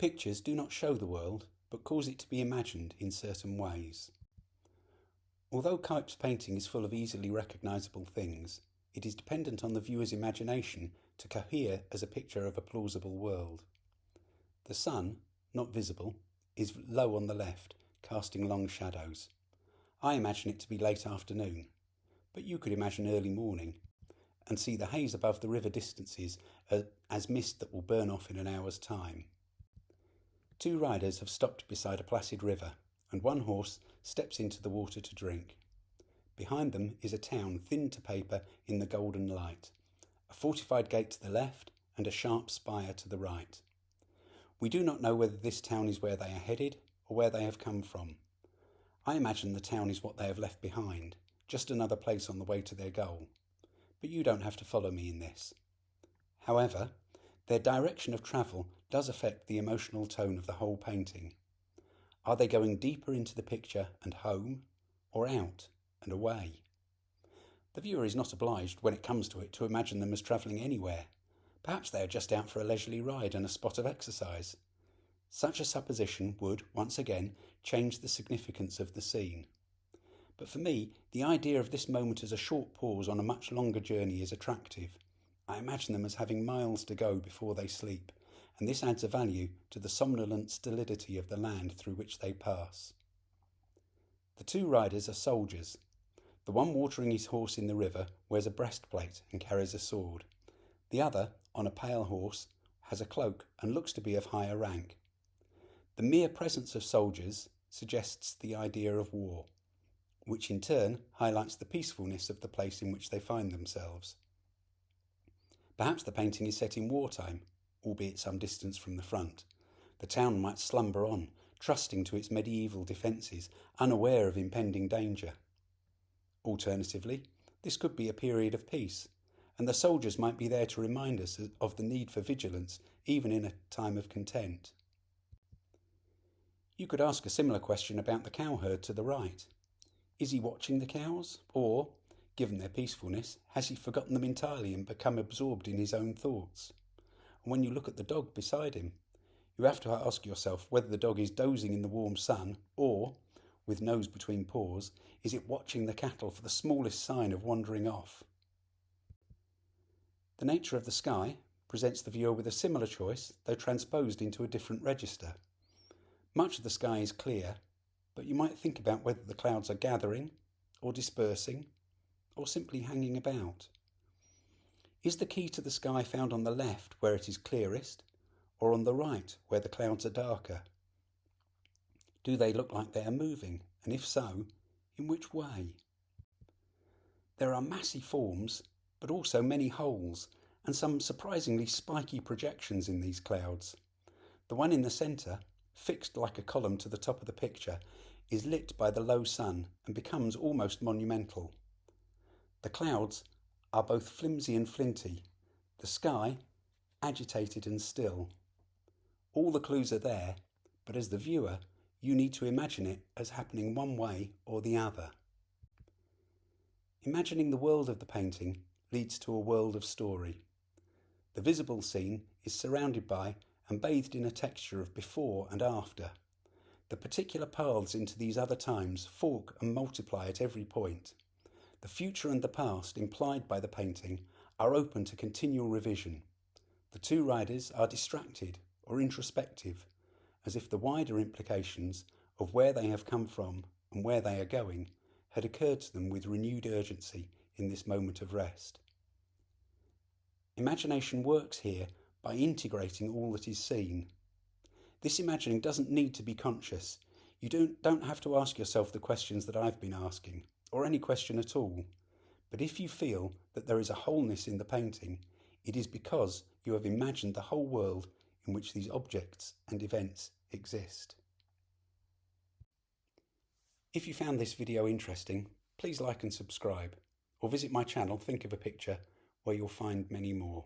Pictures do not show the world, but cause it to be imagined in certain ways. Although Cuyp's painting is full of easily recognisable things, it is dependent on the viewer's imagination to cohere as a picture of a plausible world. The sun, not visible, is low on the left, casting long shadows. I imagine it to be late afternoon, but you could imagine early morning, and see the haze above the river distances as mist that will burn off in an hour's time. Two riders have stopped beside a placid river, and one horse steps into the water to drink. Behind them is a town thin to paper in the golden light, a fortified gate to the left and a sharp spire to the right. We do not know whether this town is where they are headed or where they have come from. I imagine the town is what they have left behind, just another place on the way to their goal. But you don't have to follow me in this. However, their direction of travel does affect the emotional tone of the whole painting. Are they going deeper into the picture and home, or out and away? The viewer is not obliged, when it comes to it, to imagine them as travelling anywhere. Perhaps they are just out for a leisurely ride and a spot of exercise. Such a supposition would, once again, change the significance of the scene. But for me, the idea of this moment as a short pause on a much longer journey is attractive. I imagine them as having miles to go before they sleep, and this adds a value to the somnolent stolidity of the land through which they pass. The two riders are soldiers. The one watering his horse in the river wears a breastplate and carries a sword. The other, on a pale horse, has a cloak and looks to be of higher rank. The mere presence of soldiers suggests the idea of war, which in turn highlights the peacefulness of the place in which they find themselves. Perhaps the painting is set in wartime, albeit some distance from the front. The town might slumber on, trusting to its medieval defences, unaware of impending danger. Alternatively, this could be a period of peace, and the soldiers might be there to remind us of the need for vigilance, even in a time of content. You could ask a similar question about the cowherd to the right. Is he watching the cows, or, given their peacefulness, has he forgotten them entirely and become absorbed in his own thoughts? And when you look at the dog beside him, you have to ask yourself whether the dog is dozing in the warm sun, or, with nose between paws, is it watching the cattle for the smallest sign of wandering off? The nature of the sky presents the viewer with a similar choice, though transposed into a different register. Much of the sky is clear, but you might think about whether the clouds are gathering, or dispersing, or simply hanging about. Is the key to the sky found on the left, where it is clearest, or on the right, where the clouds are darker? Do they look like they are moving, and if so, in which way? There are massy forms, but also many holes, and some surprisingly spiky projections in these clouds. The one in the centre, fixed like a column to the top of the picture, is lit by the low sun and becomes almost monumental. The clouds are both flimsy and flinty, the sky agitated and still. All the clues are there, but as the viewer, you need to imagine it as happening one way or the other. Imagining the world of the painting leads to a world of story. The visible scene is surrounded by and bathed in a texture of before and after. The particular paths into these other times fork and multiply at every point. The future and the past implied by the painting are open to continual revision. The two riders are distracted or introspective, as if the wider implications of where they have come from and where they are going had occurred to them with renewed urgency in this moment of rest. Imagination works here by integrating all that is seen. This imagining doesn't need to be conscious. You don't have to ask yourself the questions that I've been asking, or any question at all. But if you feel that there is a wholeness in the painting, it is because you have imagined the whole world in which these objects and events exist. If you found this video interesting, please like and subscribe, or visit my channel Think of a Picture, where you'll find many more.